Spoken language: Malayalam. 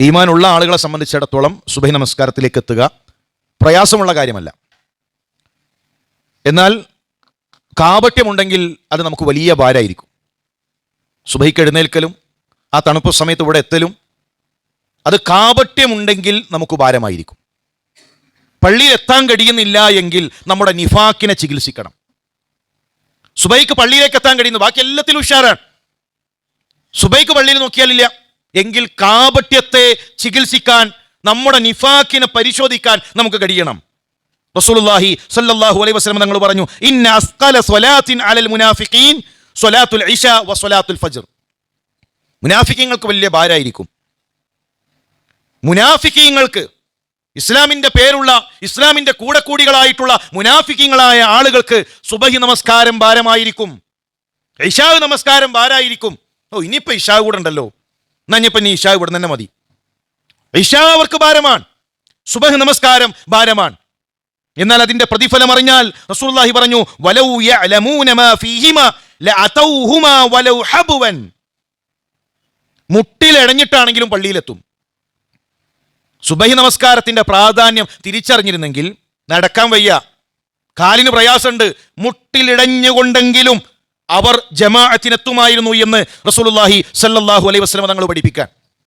ഈമാനുള്ള ആളുകളെ സംബന്ധിച്ചിടത്തോളം സുബഹി നമസ്കാരത്തിലേക്ക് എത്തുക പ്രയാസമുള്ള കാര്യമല്ല. എന്നാൽ കാപട്യമുണ്ടെങ്കിൽ അത് നമുക്ക് വലിയ ഭാരമായിരിക്കും. സുബഹിക്ക് എഴുന്നേൽക്കലും ആ തണുപ്പ് സമയത്ത് ഇവിടെ എത്തലും അത് കാപട്യമുണ്ടെങ്കിൽ നമുക്ക് ഭാരമായിരിക്കും. പള്ളിയിൽ എത്താൻ കഴിയുന്നില്ല എങ്കിൽ നമ്മുടെ നിഫാക്കിനെ ചികിത്സിക്കണം. സുബൈക്ക് പള്ളിയിലേക്ക് എത്താൻ കഴിയുന്നു, ബാക്കി എല്ലാത്തിലും ഉഷാറാണ്. സുബൈക്ക് പള്ളിയിൽ നോക്കിയാലില്ല എങ്കിൽ കാപട്യത്തെ ചികിത്സിക്കാൻ, നമ്മുടെ നിഫാക്കിനെ പരിശോധിക്കാൻ നമുക്ക് കഴിയണം. റസൂലുള്ളാഹി സ്വല്ലല്ലാഹു അലൈഹി വസല്ലം തങ്ങൾ പറഞ്ഞു, ഇന്ന അസ്ഖല സ്വലാത്തിൻ അലൽ മുനാഫിഖീൻ സ്വലാത്തുൽ ഇശാ വ സ്വലാത്തുൽ ഫജ്ർ. മുനാഫിഖീങ്ങൾക്ക് വലിയ ഭാരമായിരിക്കും. മുനാഫിഖീങ്ങൾക്ക്, ഇസ്ലാമിന്റെ പേരുള്ള, ഇസ്ലാമിന്റെ കൂടെക്കൂടികളായിട്ടുള്ള മുനാഫിഖീങ്ങളായ ആളുകൾക്ക് സുബഹി നമസ്കാരം ഭാരമായിരിക്കും, ഇശാ നമസ്കാരം ഭാരമായിരിക്കും. ഇനിയിപ്പോ ഇശാ കൂടെ ഉണ്ടല്ലോ, എന്നാഞ്ഞപ്പോ നീ ഇശാ ഇവിടെ തന്നെ മതി. ഇശാ അവർക്ക് ഭാരമാണ്, സുബഹി നമസ്കാരം ഭാരമാണ്. എന്നാൽ അതിന്റെ പ്രതിഫലം അറിഞ്ഞാൽ റസൂലുള്ളാഹി പറഞ്ഞു, വലൗ യഅലമൂന മാ ഫീഹിമാ ലഅതൗഹുമാ വലൗ ഹബ്വൻ. മുട്ടിലടഞ്ഞിട്ടാണെങ്കിലും പള്ളിയിലെത്തും. സുബഹി നമസ്കാരത്തിന്റെ പ്രാധാന്യം തിരിച്ചറിഞ്ഞിരുന്നെങ്കിൽ, നടക്കാൻ വയ്യ, കാലിന് പ്രയാസമുണ്ട്, മുട്ടിലിടഞ്ഞുകൊണ്ടെങ്കിലും അവർ ജമാഅത്തിനെത്തുമായിരുന്നു എന്ന് റസൂലുള്ളാഹി സ്വല്ലല്ലാഹു അലൈഹി വസല്ലം തങ്ങൾ പഠിപ്പിക്കാൻ.